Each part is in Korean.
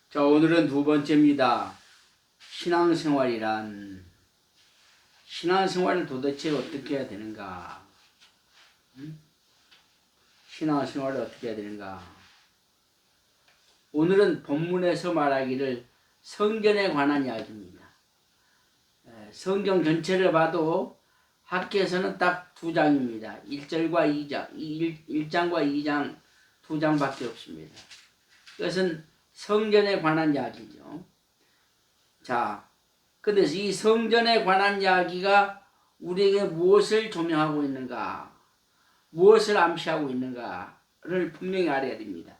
자, 오늘은 두 번째입니다. 신앙생활이란, 신앙생활을 도대체 어떻게 해야 되는가? 신앙생활을 어떻게 해야 되는가? 오늘은 본문에서 말하기를 성전에 관한 이야기입니다. 성경 전체를 봐도 학교에서는 딱 두 장입니다. 1절과 2장, 1장과 2장 두 장밖에 없습니다. 이것은 성전에 관한 이야기죠. 자, 근데 이 성전에 관한 이야기가 우리에게 무엇을 조명하고 있는가, 무엇을 암시하고 있는가를 분명히 알아야 됩니다.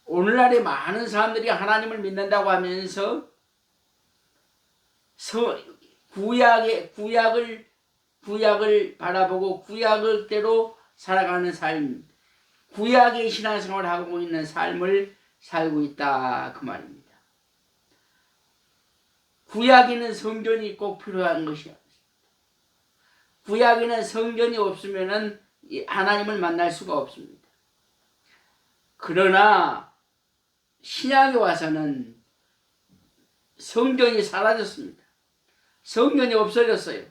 오늘날에 많은 사람들이 하나님을 믿는다고 하면서 구약을 바라보고 구약대로 살아가는 삶, 구약의 신앙생활을 하고 있는 삶을 살고 있다, 그 말입니다. 구약에는 성전이 꼭 필요한 것이야. 구약에는 성전이 없으면은 하나님을 만날 수가 없습니다. 그러나 신약에 와서는 성전이 사라졌습니다. 성전이 없어졌어요.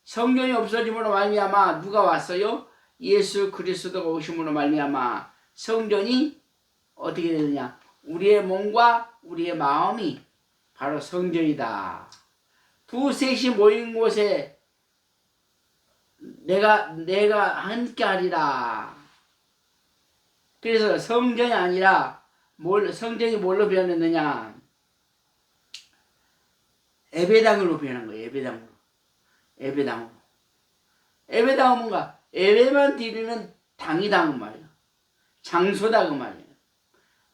성전이 없어짐으로 말미암아 누가 왔어요? 예수 그리스도가 오심으로 말미암아 성전이 어떻게 되느냐? 우리의 몸과 우리의 마음이 바로 성전이다. 두셋이 모인 곳에 내가 함께 하리라. 그래서 성전이 아니라 성전이 뭘로 변했느냐? 예배당으로 변한 거예요. 예배당으로. 예배당은 뭔가? 예배만 드리는 당이다 그 말이에요. 장소다 그 말이에요.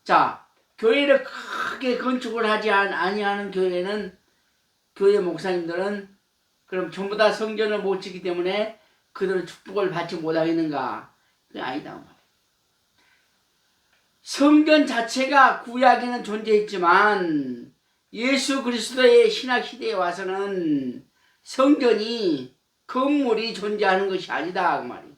자, 교회를 크게 건축을 하지 아니하는 교회는, 교회 목사님들은 그럼 전부 다 성전을 못 짓기 때문에 그들은 축복을 받지 못하겠는가? 그게 아니다 그 말이에요. 성전 자체가 구약에는 존재했지만 예수 그리스도의 신약 시대에 와서는 성전이, 건물이 존재하는 것이 아니다 그 말이에요.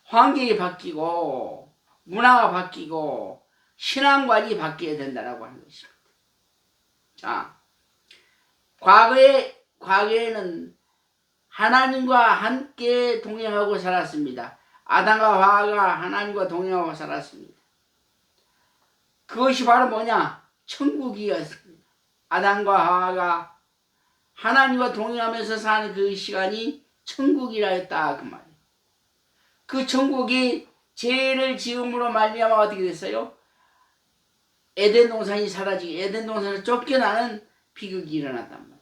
환경이 바뀌고 문화가 바뀌고 신앙관이 바뀌어야 된다라고 하는 것입니다. 자, 과거에는 하나님과 함께 동행하고 살았습니다. 아담과 하와가 하나님과 동행하고 살았습니다. 그것이 바로 뭐냐? 천국이었습니다. 아담과 하와가 하나님과 동행하면서 사는 그 시간이 천국이라 했다 그 말이에요. 그 천국이 죄를 지음으로 말미암아 어떻게 됐어요? 에덴 동산이 사라지고 에덴 동산을 쫓겨나는 비극이 일어났단 말이에요.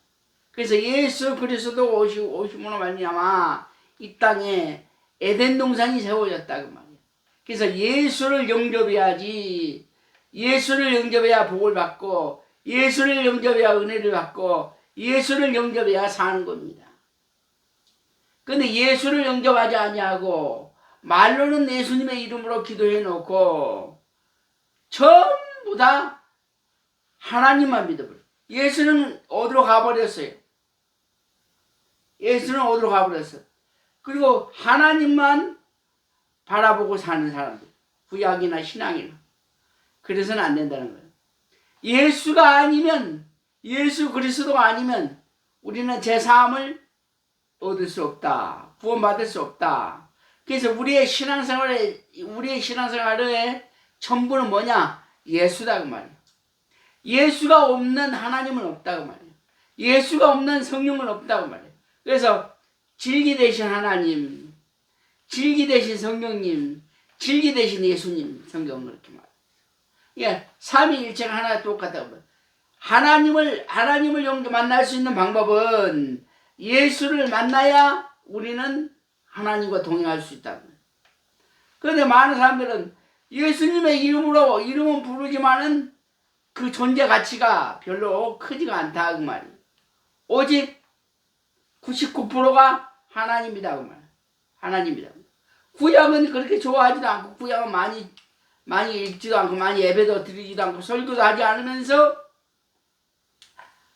그래서 예수 그리스도 오심으로 말미암아 이 땅에 에덴 동산이 세워졌다 그 말이에요. 그래서 예수를 영접해야지, 예수를 영접해야 복을 받고, 예수를 영접해야 은혜를 받고, 예수를 영접해야 사는 겁니다. 근데 예수를 영접하지 아니하고 말로는 예수님의 이름으로 기도해 놓고 전부 다 하나님만 믿어버려요. 예수는 어디로 가버렸어요? 예수는 어디로 가버렸어요? 그리고 하나님만 바라보고 사는 사람들, 구약이나 신앙이나. 그래서는 안 된다는 거예요. 예수가 아니면, 예수 그리스도가 아니면 우리는 제사함을 얻을 수 없다. 구원받을 수 없다. 그래서 우리의 신앙생활의 전부는 뭐냐? 예수다 그 말이에요. 예수가 없는 하나님은 없다 그 말이에요. 예수가 없는 성령은 없다 그 말이에요. 그래서 진리 되신 하나님, 진리 되신 성령님, 진리 되신 예수님, 성경은 그렇게 말해요. 예, 삼위일체가 하나 똑같다고. 하나님을 만날 수 있는 방법은 예수를 만나야 우리는 하나님과 동행할 수 있다. 그런데 많은 사람들은 예수님의 이름은 부르지만은 그 존재 가치가 별로 크지가 않다 그 말이에요. 오직 99%가 하나님이다 그 말이에요. 하나님이다. 구약은 그렇게 좋아하지도 않고, 구약은 많이 읽지도 않고, 많이 예배도 드리지도 않고, 설교도 하지 않으면서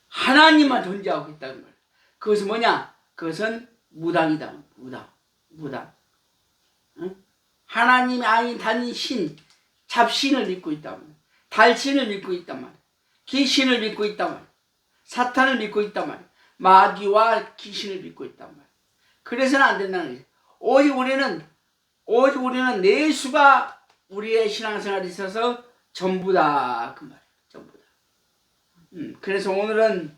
하나님만 존재하고 있다는 거예요. 그것은 뭐냐? 그것은 무당이다. 무당. 응? 하나님이 아닌 다른 신, 잡신을 믿고 있다. 달신을 믿고 있단 말이야. 귀신을 믿고 있단 말이야. 사탄을 믿고 있단 말이야. 마귀와 귀신을 믿고 있단 말이야. 그래서는 안 된다는 거지. 오직 우리는 예수가 우리의 신앙생활에 있어서 전부다. 그 말이야. 전부다. 그래서 오늘은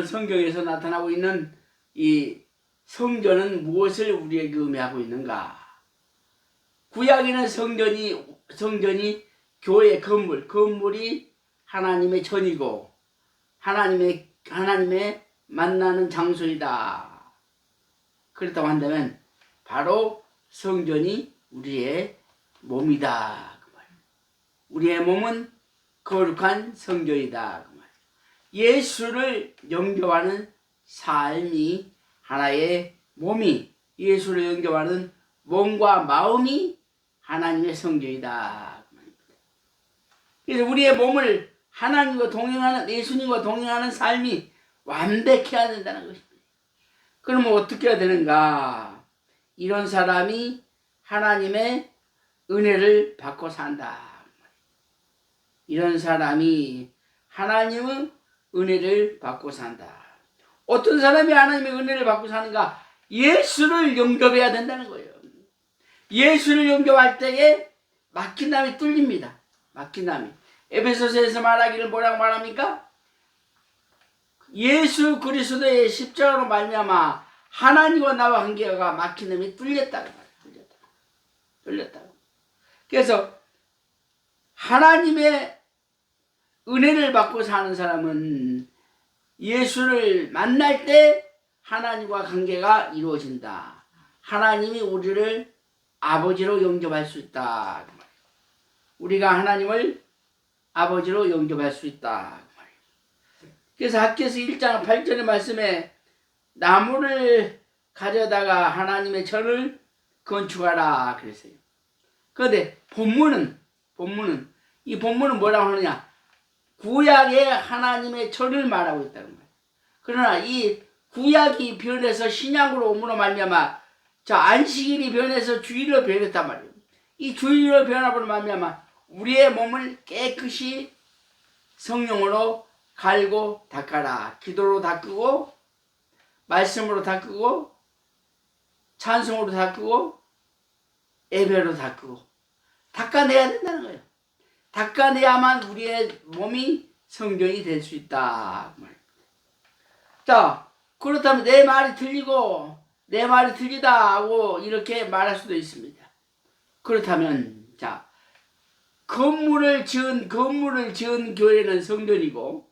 성경에서 나타나고 있는 이 성전은 무엇을 우리에게 의미하고 있는가? 구약에는 성전이 교회 건물이 하나님의 전이고 하나님의 만나는 장소이다. 그렇다고 한다면 바로 성전이 우리의 몸이다. 그 말이에요. 우리의 몸은 거룩한 성전이다. 그 말이에요. 예수를 영접하는 삶이 하나의 몸이 예수를 영접하는 몸과 마음이 하나님의 성전이다. 그래서 우리의 몸을 하나님과 동행하는 예수님과 동행하는 삶이 완벽해야 된다는 것입니다. 그러면 어떻게 해야 되는가? 이런 사람이 하나님의 은혜를 받고 산다. 이런 사람이 하나님의 은혜를 받고 산다. 어떤 사람이 하나님의 은혜를 받고 사는가? 예수를 영접해야 된다는 거예요. 예수를 영접할 때에 막힌 담이 뚫립니다. 막힌 담이. 에베소서에서 말하기를 뭐라고 말합니까? 예수 그리스도의 십자가로 말미암아 하나님과 나와 관계가 막힌 담이 뚫렸다고 말이에요. 뚫렸다고. 그래서 하나님의 은혜를 받고 사는 사람은 예수를 만날 때 하나님과 관계가 이루어진다. 하나님이 우리를 아버지로 영접할 수 있다. 우리가 하나님을 아버지로 영접할 수 있다. 그래서 학개서 1장 8절의 말씀에 나무를 가져다가 하나님의 전을 건축하라 그랬어요. 그런데 본문은 뭐라고 하느냐? 구약의 하나님의 전을 말하고 있다는 거예요. 그러나 이 구약이 변해서 신약으로 오므로 말미암아 안식일이 변해서 주일로 변했단 말이에요. 이 주일로 변함으로 말미암아 우리의 몸을 깨끗이 성령으로 갈고 닦아라. 기도로 닦고 말씀으로 닦고 찬송으로 닦고 예배로 닦고 닦아내야 된다는 거예요. 닦아내야만 우리의 몸이 성전이 될 수 있다. 자, 그렇다면 내 말이 틀리다 하고 이렇게 말할 수도 있습니다. 그렇다면 건물을 지은 교회는 성전이고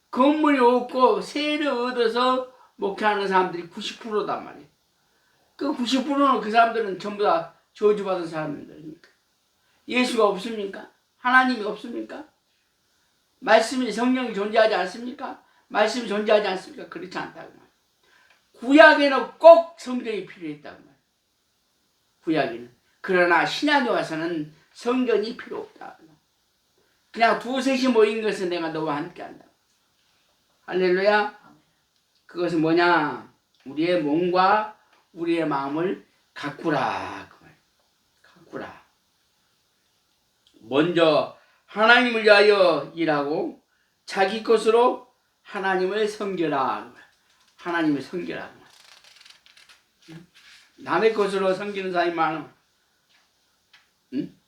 건물이 없고 세를 얻어서 목회하는 사람들이 90%단 말이에요. 그 90%는 그 사람들은 전부 다 저주받은 사람들입니까? 예수가 없습니까? 하나님이 없습니까? 말씀이 성령이 존재하지 않습니까? 말씀이 존재하지 않습니까? 그렇지 않다고 말이에요. 구약에는 꼭 성전이 필요했다고 말이에요. 구약에는. 그러나 신약에 와서는 성전이 필요 없다. 그냥 두셋이 모인 것은 내가 너와 함께한다. 할렐루야. 그것은 뭐냐? 우리의 몸과 우리의 마음을 가꾸라. 가꾸라. 먼저 하나님을 위하여 일하고 자기 것으로 하나님을 섬겨라. 하나님을 섬겨라. 남의 것으로 섬기는 사람이 많아. 응?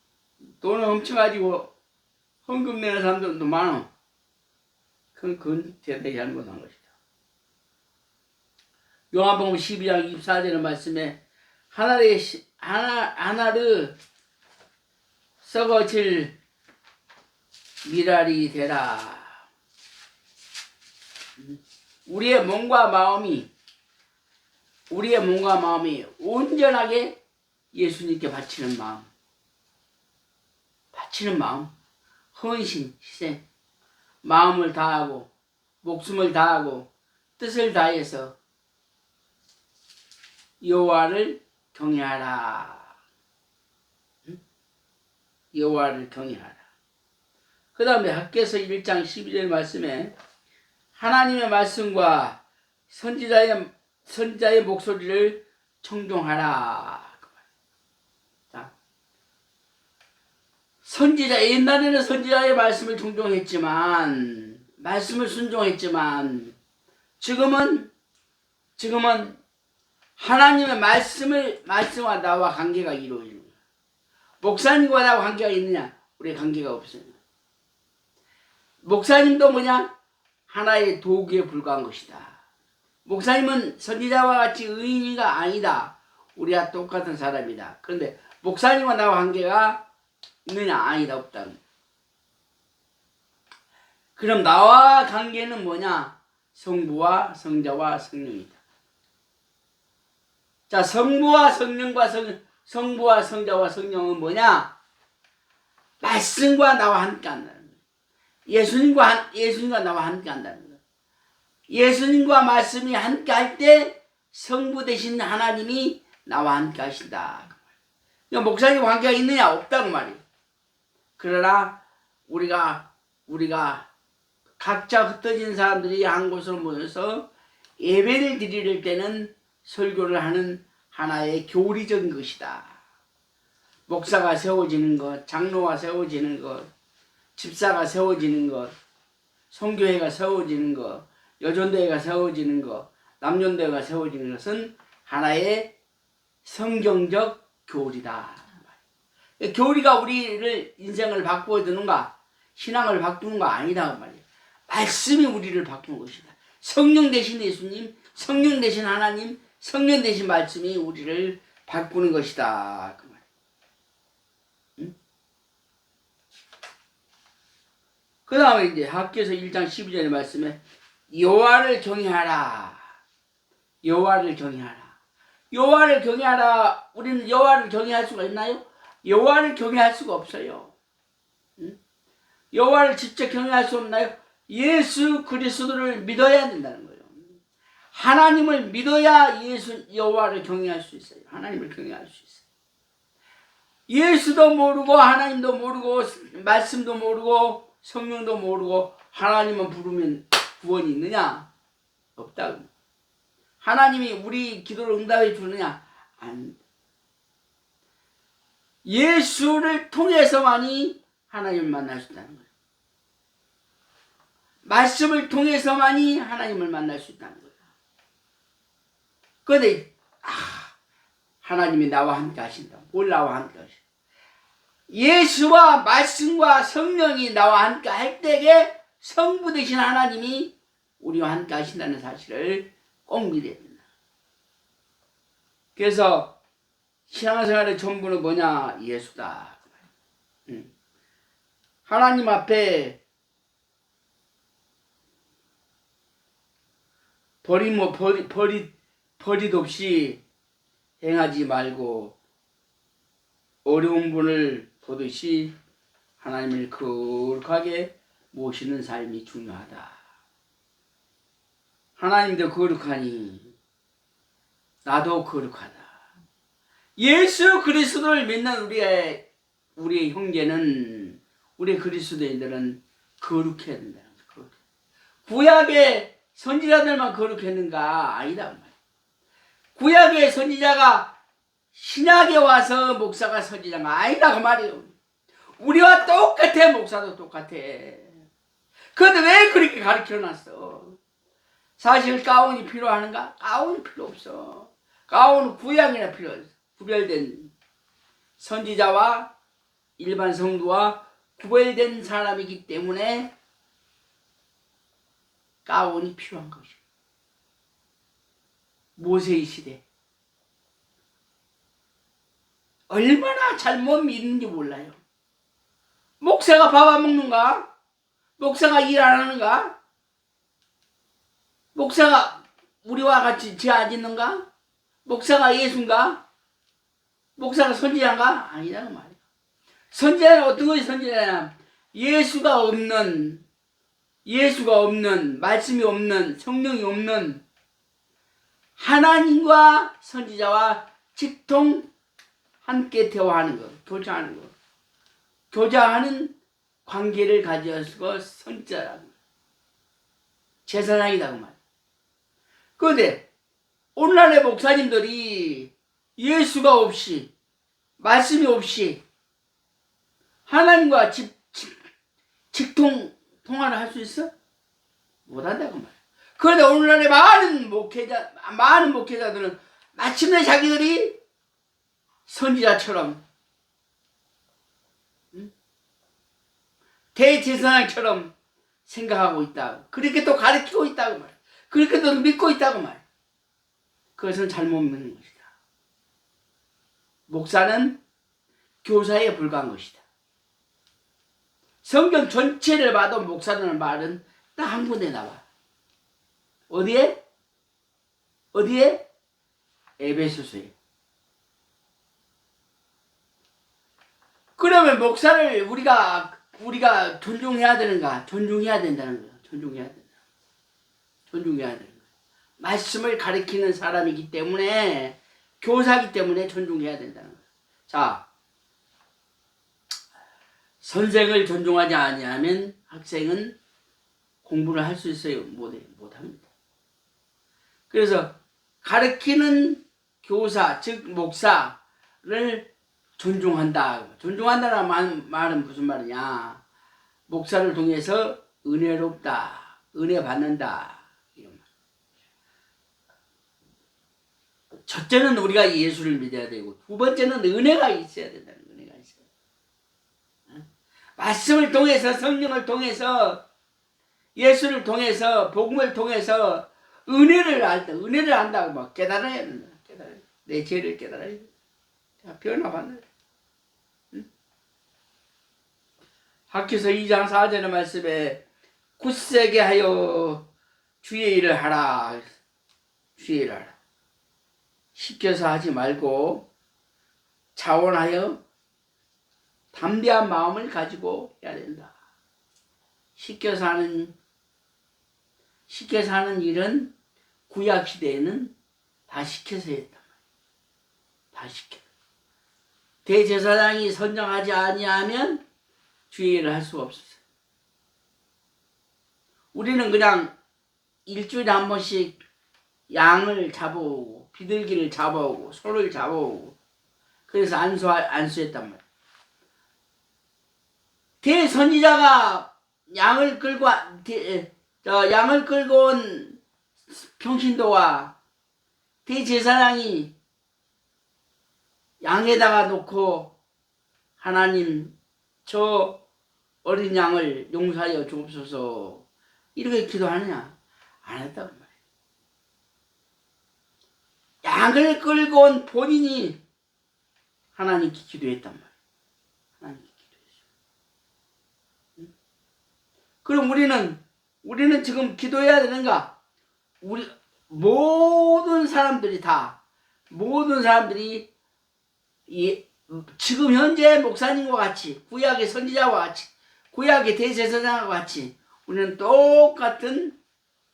돈을 훔쳐가지고 헌금 내는 사람들도 많아. 그건 대단히 잘못한 것이다. 요한복음 12장 24절의 말씀에 하나를 썩어질 미랄이 되라. 우리의 몸과 마음이 온전하게 예수님께 바치는 마음, 헌신, 희생, 마음을 다하고 목숨을 다하고 뜻을 다해서 여호와를 경외하라. 여호와를 경외하라. 그 다음에 학개서 1장 12절 말씀에 하나님의 말씀과 선지자의 목소리를 청종하라. 자, 옛날에는 선지자의 말씀을 말씀을 순종했지만, 지금은 하나님의 말씀과 나와 관계가 이루어지는 거야. 목사님과 나와 관계가 있느냐? 우리 관계가 없어요. 목사님도 하나의 도구에 불과한 것이다. 목사님은 선지자와 같이 의인이가 아니다. 우리와 똑같은 사람이다. 그런데 목사님과 나와 관계가 있느냐? 아니다. 없다. 그럼 나와 관계는 성부와 성자와 성령이다. 자, 성부와 성자와 성령은 말씀과 나와 함께 한다는 거예요. 예수님과 나와 함께 한다는 거예요. 예수님과 말씀이 함께 할 때 성부 되신 하나님이 나와 함께 하신다. 그러니까 목사님과 관계가 있느냐? 없다고 말이에요. 그러나 우리가 각자 흩어진 사람들이 한 곳으로 모여서 예배를 드릴 때는 설교를 하는 하나의 교리적인 것이다. 목사가 세워지는 것, 장로가 세워지는 것, 집사가 세워지는 것, 선교회가 세워지는 것, 여전도회가 세워지는 것, 남전도회가 세워지는 것은 하나의 성경적 교리다. 교리가 우리를 인생을 바꾸어 주는가, 신앙을 바꾸는가 아니다 말이에요. 말씀이 우리를 바꾸는 것이다. 성령 되신 예수님, 성령 되신 하나님, 성령 되신 말씀이 우리를 바꾸는 것이다. 그 말. 응? 그 다음에 이제 학교에서 1장 12절의 말씀에 여호와를 경외하라. 여호와를 경외하라. 여호와를 경외하라. 우리는 여호와를 경외할 수가 있나요? 여호와를 경외할 수가 없어요. 응? 여호와를 직접 경외할 수 없나요? 예수 그리스도를 믿어야 된다는 거예요. 하나님을 믿어야 여호와를 경외할 수 있어요. 하나님을 경외할 수 있어요. 예수도 모르고 하나님도 모르고 말씀도 모르고 성령도 모르고 하나님만 부르면 구원이 있느냐? 없다고. 하나님이 우리 기도를 응답해 주느냐? 안. 예수를 통해서만이 하나님을 만날 수 있다는 거예요. 말씀을 통해서만이 하나님을 만날 수 있다는 거예요. 그런데 하나님이 나와 함께 하신다. 뭘 나와 함께 하신다. 예수와 말씀과 성령이 나와 함께 할 때에 성부 되신 하나님이 우리와 함께 하신다는 사실을 꼭 믿어야 된다. 그래서 신앙생활의 전부는 예수다. 하나님 앞에 버릿 없이 행하지 말고 어려운 분을 보듯이 하나님을 거룩하게 모시는 삶이 중요하다. 하나님도 거룩하니 나도 거룩하다. 예수 그리스도를 믿는 우리의 형제는, 우리 그리스도인들은 거룩해야 된다. 구약의 선지자들만 거룩했는가? 아니다. 구약의 선지자가 신약에 와서 목사가 선지자가 아니다 그 말이에요. 우리와 똑같아. 목사도 똑같아. 그런데 왜 그렇게 가르쳐놨어? 사실 가운이 필요하는가? 가운이 필요 없어. 가운은 구약이나 필요해. 구별된 선지자와 일반 성도와 구별된 사람이기 때문에 가운이 필요한 것이에요. 모세의 시대 얼마나 잘못 믿는지 몰라요. 목사가 밥 안 먹는가? 목사가 일 안 하는가? 목사가 우리와 같이 죄 안 짓는가? 목사가 예수인가? 목사가 선지자인가? 아니라는 말이에요. 선지자는 어떤 것이 선지자냐? 예수가 없는, 말씀이 없는, 성령이 없는 하나님과 선지자와 직통 함께 대화하는 것, 교제하는 것. 교제하는 관계를 가지고 선지자라는 것. 제사장이다 그 말. 그런데 오늘날의 목사님들이 예수가 없이, 말씀이 없이 하나님과 통화를 할 수 있어? 못한다고 말이야. 그런데 오늘날의 많은 목회자들은 마침내 자기들이 선지자처럼, 대제사장처럼 생각하고 있다. 그렇게 또 가르치고 있다고 말이야. 그렇게 또 믿고 있다고 말이야. 그것은 잘못 믿는 것이다. 목사는 교사에 불과한 것이다. 성경 전체를 봐도 목사라는 말은 딱 한 군데 나와. 어디에? 에베소서에. 그러면 목사를 우리가 존중해야 되는가? 존중해야 된다는 거야. 존중해야 되는 거야. 말씀을 가리키는 사람이기 때문에, 교사이기 때문에 존중해야 된다는 거야. 자, 선생을 존중하지 아니하면 학생은 공부를 할 수 있어요? 못합니다. 그래서 가르치는 교사, 즉 목사를 존중한다. 존중한다는 말은 무슨 말이냐? 목사를 통해서 은혜롭다, 은혜 받는다, 이런 말. 첫째는 우리가 예수를 믿어야 되고, 두 번째는 은혜가 있어야 된다는 거예요. 은혜가 있어야 돼. 말씀을 통해서, 성령을 통해서, 예수를 통해서, 복음을 통해서 은혜를 안다고 막 깨달아야 된다. 내 죄를 깨달아야 된다. 변화받는. 학교서 2장 4절의 말씀에 굳세게 하여 주의 일을 하라. 주의 일을 하라. 시켜서 하지 말고 자원하여 담대한 마음을 가지고 해야 된다. 시켜서 하는 일은 구약 시대에는 다 시켜서 했단 말이야. 다 시켜. 대제사장이 선정하지 아니하면 주의 일을 할 수가 없었어요. 우리는 그냥 일주일에 한 번씩 양을 잡아오고 비둘기를 잡아오고 소를 잡아오고 그래서 안수했단 말이야. 대선지자가 양을 끌고 온 평신도와 대제사장이 양에다가 놓고 하나님 저 어린 양을 용서하여 주옵소서 이렇게 기도하느냐? 안 했다고 말이에요. 양을 끌고 온 본인이 하나님께 기도했단 말이에요. 하나님께 기도했어요. 그럼 우리는 지금 기도해야 되는가? 우리 모든 사람들이 지금 현재 목사님과 같이 구약의 선지자와 같이 구약의 대제사장과 같이 우리는 똑같은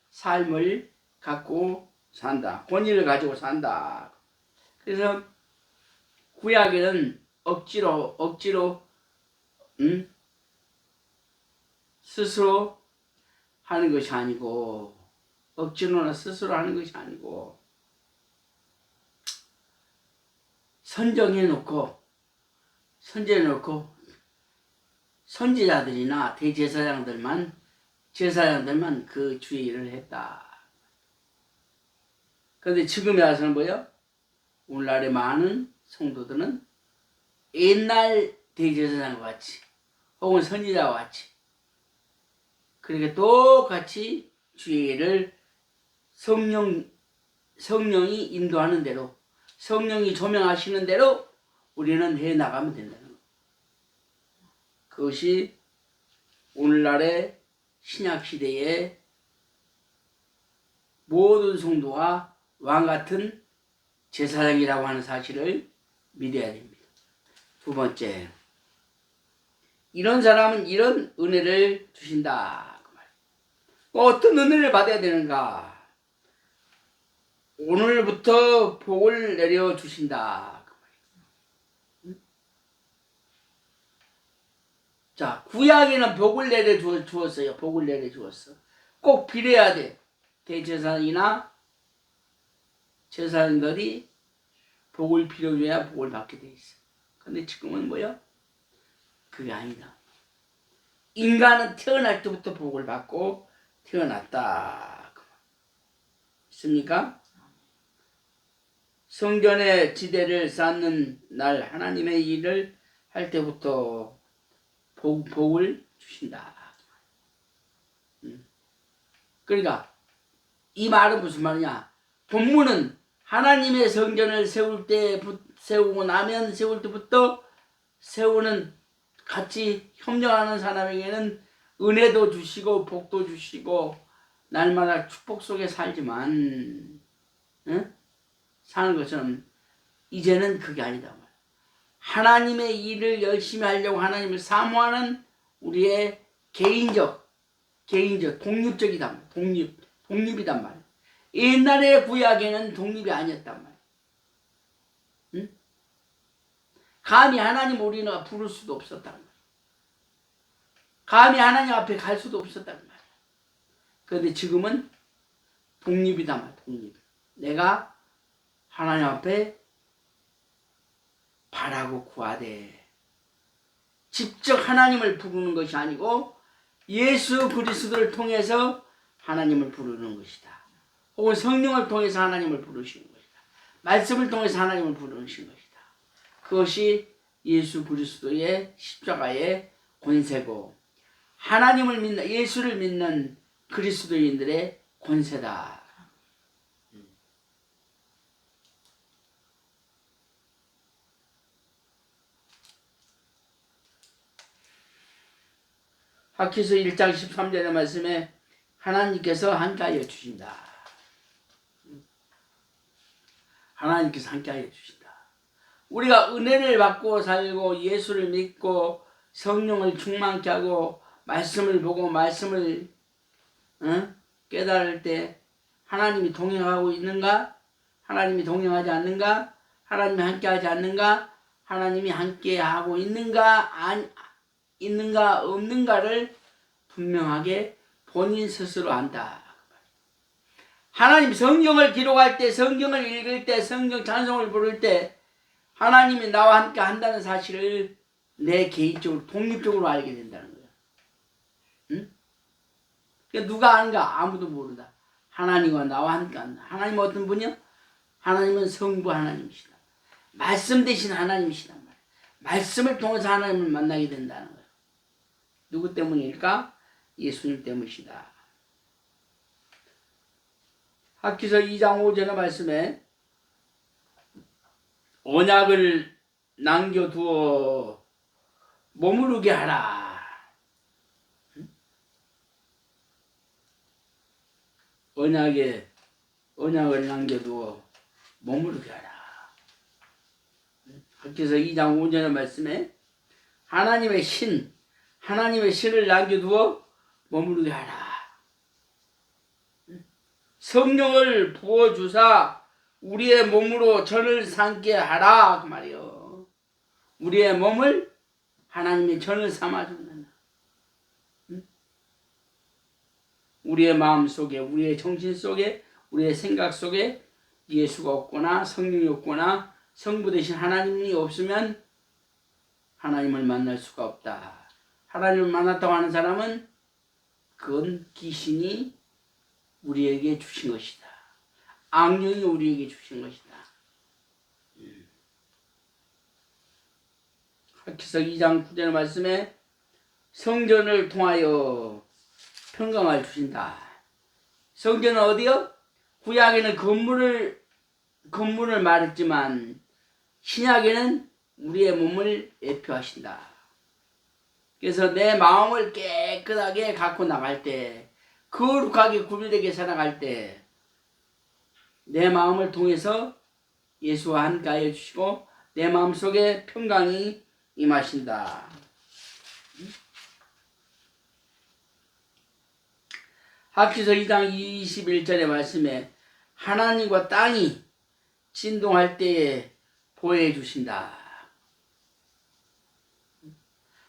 삶을 갖고 산다. 권위를 가지고 산다. 그래서 구약에는 억지로 스스로 하는 것이 아니고 억지로나 스스로 하는 것이 아니고 선정해놓고 선지자들이나 대제사장들만 그 주의 일을 했다. 그런데 지금에 와서는 뭐예요? 오늘날의 많은 성도들은 옛날 대제사장과 같이 혹은 선지자와 같이 그렇게 똑같이 주의 일을 성령이 인도하는 대로 성령이 조명하시는 대로 우리는 해나가면 된다는 것. 그것이 오늘날의 신약시대의 모든 성도가 왕같은 제사장이라고 하는 사실을 믿어야 됩니다. 두 번째, 이런 사람은 이런 은혜를 주신다. 어떤 은혜를 받아야 되는가? 오늘부터 복을 내려주신다. 자, 구약에는 복을 내려주었어요. 복을 내려주었어. 꼭 빌어야 돼. 대제사장이나 제사장들이 복을 빌어줘야 복을 받게 돼 있어. 근데 지금은 뭐야? 그게 아니다. 인간은 태어날 때부터 복을 받고 태어났다. 있습니까? 성전의 지대를 쌓는 날 하나님의 일을 할 때부터 복을 주신다. 그러니까 이 말은 무슨 말이냐? 본문은 하나님의 성전을 세울 때부터 세우는 같이 협력하는 사람에게는 은혜도 주시고 복도 주시고 날마다 축복 속에 살지만 사는 것처럼 이제는 그게 아니다. 하나님의 일을 열심히 하려고 하나님을 사모하는 우리의 개인적 독립적이단 말이야. 독립이단 말이야. 옛날의 구약에는 독립이 아니었단 말이야. 응? 감히 하나님 우리가 부를 수도 없었단 말이야. 감히 하나님 앞에 갈 수도 없었단 말이야. 그런데 지금은 독립이단 말이야. 독립. 내가 하나님 앞에 바라고 구하되 직접 하나님을 부르는 것이 아니고 예수 그리스도를 통해서 하나님을 부르는 것이다. 혹은 성령을 통해서 하나님을 부르시는 것이다. 말씀을 통해서 하나님을 부르시는 것이다. 그것이 예수 그리스도의 십자가의 권세고 하나님을 믿는 예수를 믿는 그리스도인들의 권세다. 학기서 1장 13절의 말씀에 하나님께서 함께하여 주신다. 하나님께서 함께하여 주신다. 우리가 은혜를 받고 살고 예수를 믿고 성령을 충만케 하고 말씀을 보고 말씀을 깨달을 때 하나님이 동행하고 있는가? 하나님이 동행하지 않는가? 하나님이 함께하지 않는가? 하나님이 함께하고 있는가 없는가를 분명하게 본인 스스로 안다. 하나님 성경을 기록할 때, 성경을 읽을 때, 성경 찬송을 부를 때 하나님이 나와 함께 한다는 사실을 내 개인적으로 독립적으로 알게 된다는 거야. 응? 그러니까 누가 아는가? 아무도 모른다. 하나님과 나와 함께 한다. 하나님은 어떤 분이요? 하나님은 성부 하나님이시다. 말씀 대신 하나님이시단 말이야. 말씀을 통해서 하나님을 만나게 된다는 거야. 누구 때문일까? 예수님 때문이시다. 학기서 2장 5절의 말씀에 언약을 남겨두어 머무르게 하라. 언약을 남겨두어 머무르게 하라. 학기서 2장 5절의 말씀에 하나님의 신을 남겨두어 머무르게 하라. 성령을 부어주사 우리의 몸으로 전을 삼게 하라 그 말이요. 우리의 몸을 하나님의 전을 삼아준다. 우리의 마음 속에, 우리의 정신 속에, 우리의 생각 속에 예수가 없거나 성령이 없거나 성부 대신 하나님이 없으면 하나님을 만날 수가 없다. 하나님을 만났다고 하는 사람은 그건 귀신이 우리에게 주신 것이다. 악령이 우리에게 주신 것이다. 학기서 2장 9절 말씀에 성전을 통하여 평강을 주신다. 성전은 어디요? 구약에는 건물을 말했지만 신약에는 우리의 몸을 예표하신다. 그래서 내 마음을 깨끗하게 갖고 나갈 때, 거룩하게 구별되게 살아갈 때 내 마음을 통해서 예수와 함께하여 주시고 내 마음속에 평강이 임하신다. 학기서 2장 21절의 말씀에 하나님과 땅이 진동할 때에 보호해 주신다.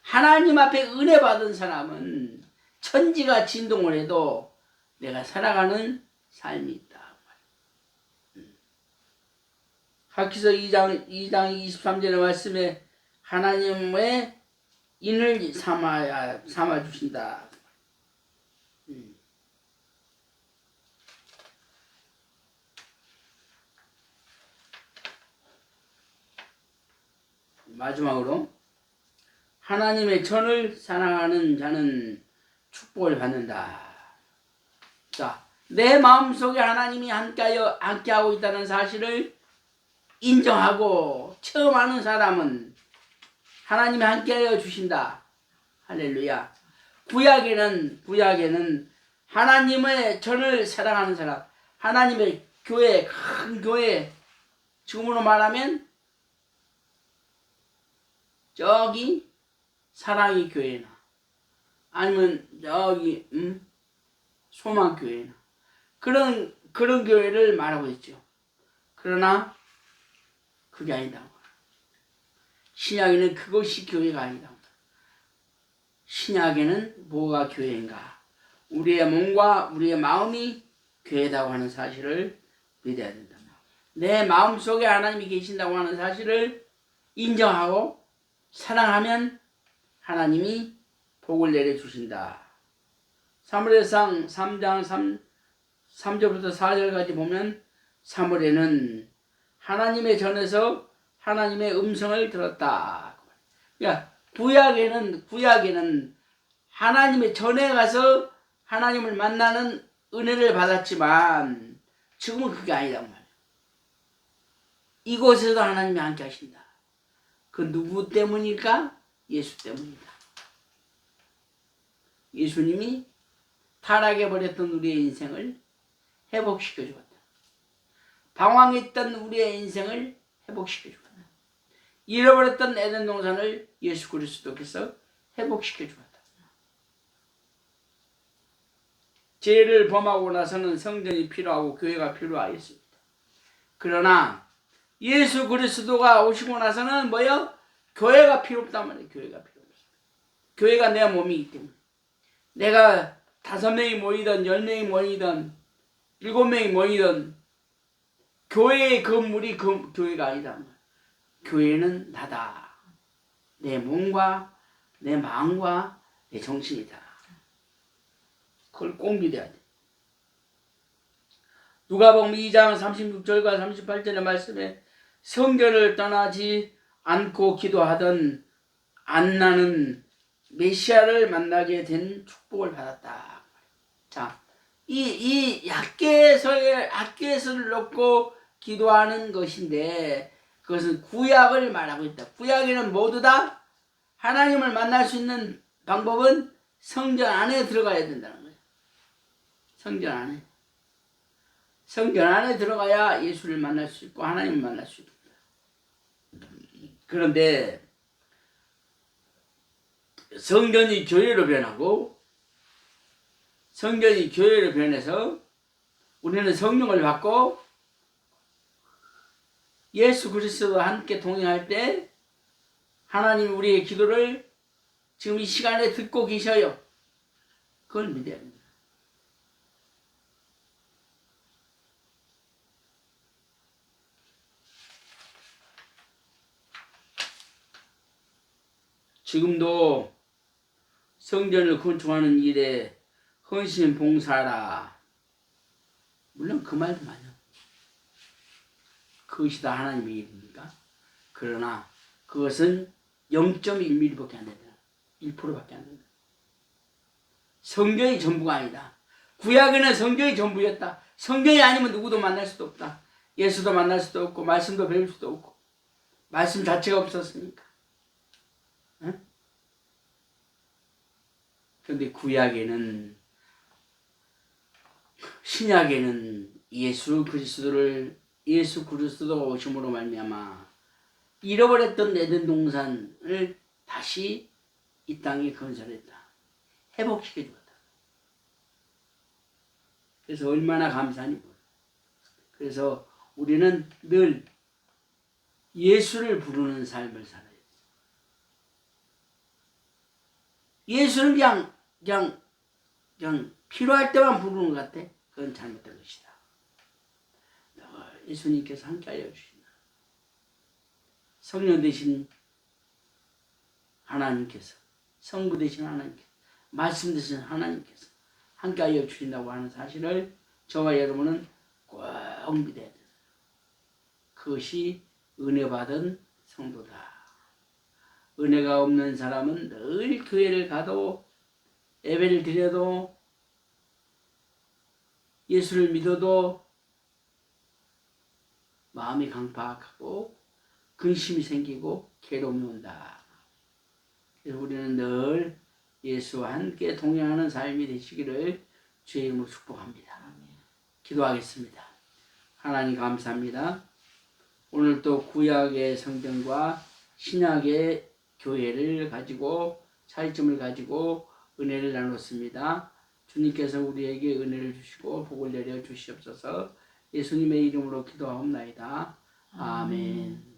하나님 앞에 은혜 받은 사람은 천지가 진동을 해도 내가 살아가는 삶이 있다. 학기서 2장 23절의 말씀에 하나님의 인을 삼아 주신다. 마지막으로 하나님의 전을 사랑하는 자는 축복을 받는다. 자, 내 마음속에 하나님이 함께하고 있다는 사실을 인정하고 체험하는 사람은 하나님이 함께하여 주신다. 할렐루야. 구약에는 하나님의 전을 사랑하는 사람, 하나님의 교회, 큰 교회, 지금으로 말하면 저기 사랑의 교회나 아니면 저기 소망교회나 그런 교회를 말하고 있죠. 그러나 그게 아니다. 신약에는 그것이 교회가 아니다. 신약에는 뭐가 교회인가? 우리의 몸과 우리의 마음이 교회다고 하는 사실을 믿어야 된다. 내 마음속에 하나님이 계신다고 하는 사실을 인정하고 사랑하면 하나님이 복을 내려주신다. 사무엘상 3장 3절부터 4절까지 보면 사무엘은 하나님의 전에서 하나님의 음성을 들었다. 그러니까 구약에는 하나님의 전에 가서 하나님을 만나는 은혜를 받았지만 지금은 그게 아니란 말이에요. 이곳에서 하나님이 함께 하신다. 그 누구 때문일까? 예수 때문이다. 예수님이 타락해버렸던 우리의 인생을 회복시켜 주었다. 방황했던 우리의 인생을 회복시켜 주었다. 잃어버렸던 에덴 동산을 예수 그리스도께서 회복시켜 주었다. 죄를 범하고 나서는 성전이 필요하고 교회가 필요하였습니다. 그러나 예수 그리스도가 오시고 나서는 뭐요? 교회가 필요 없단 말이에요. 교회가 필요 없습니다. 교회가 내 몸이기 때문에 내가 5명이 모이든 10명이 모이든 7명이 모이든 교회의 건물이 교회가 아니다. 교회는 나다. 내 몸과 내 마음과 내 정신이다. 그걸 꼭 믿어야 돼. 누가복음 2장 36절과 38절의 말씀에 성전을 떠나지 않고 기도하던 안나는 메시아를 만나게 된 축복을 받았다. 자, 이 약계서를 놓고 기도하는 것인데 그것은 구약을 말하고 있다. 구약에는 모두 다 하나님을 만날 수 있는 방법은 성전 안에 들어가야 된다는 거예요. 성전 안에. 성전 안에 들어가야 예수를 만날 수 있고 하나님을 만날 수 있다. 그런데 성전이 교회로 변하고 성전이 교회로 변해서 우리는 성령을 받고 예수 그리스도와 함께 동행할 때 하나님 우리의 기도를 지금 이 시간에 듣고 계셔요. 그걸 믿어야 합니다. 지금도 성전을 건축하는 일에 헌신 봉사라. 물론 그 말도 맞아요. 그것이 다 하나님의 일입니까? 그러나 그것은 0.1mm밖에 안 된다. 1%밖에 안 된다. 성경이 전부가 아니다. 구약에는 성경이 전부였다. 성경이 아니면 누구도 만날 수도 없다. 예수도 만날 수도 없고 말씀도 배울 수도 없고 말씀 자체가 없었으니까. 응? 그런데 구약에는 신약에는 예수 그리스도가 오심으로 말미암아 잃어버렸던 에덴 동산을 다시 이 땅에 건설했다. 회복시켜 주었다. 그래서 얼마나 감사하니. 그래서 우리는 늘 예수를 부르는 삶을 살아야 돼. 예수는 그냥 필요할 때만 부르는 것 같아. 그건 잘못된 것이다. 예수님께서 함께하여 주신다. 성령 되신 하나님께서 성부 되신 하나님께서, 말씀 되신 하나님께서 함께하여 주신다고 하는 사실을 저와 여러분은 꼭 믿어야 돼요. 그것이 은혜 받은 성도다. 은혜가 없는 사람은 늘 교회를 가도 예배를 드려도 예수를 믿어도 마음이 강팍하고 근심이 생기고 괴로움이 온다. 그래서 우리는 늘 예수와 함께 동행하는 삶이 되시기를 주의 이름으로 축복합니다. 기도하겠습니다. 하나님 감사합니다. 오늘 또 구약의 성경과 신약의 교회를 가지고 차이점을 가지고 은혜를 나눴습니다. 주님께서 우리에게 은혜를 주시고 복을 내려 주시옵소서. 예수님의 이름으로 기도하옵나이다. 아멘.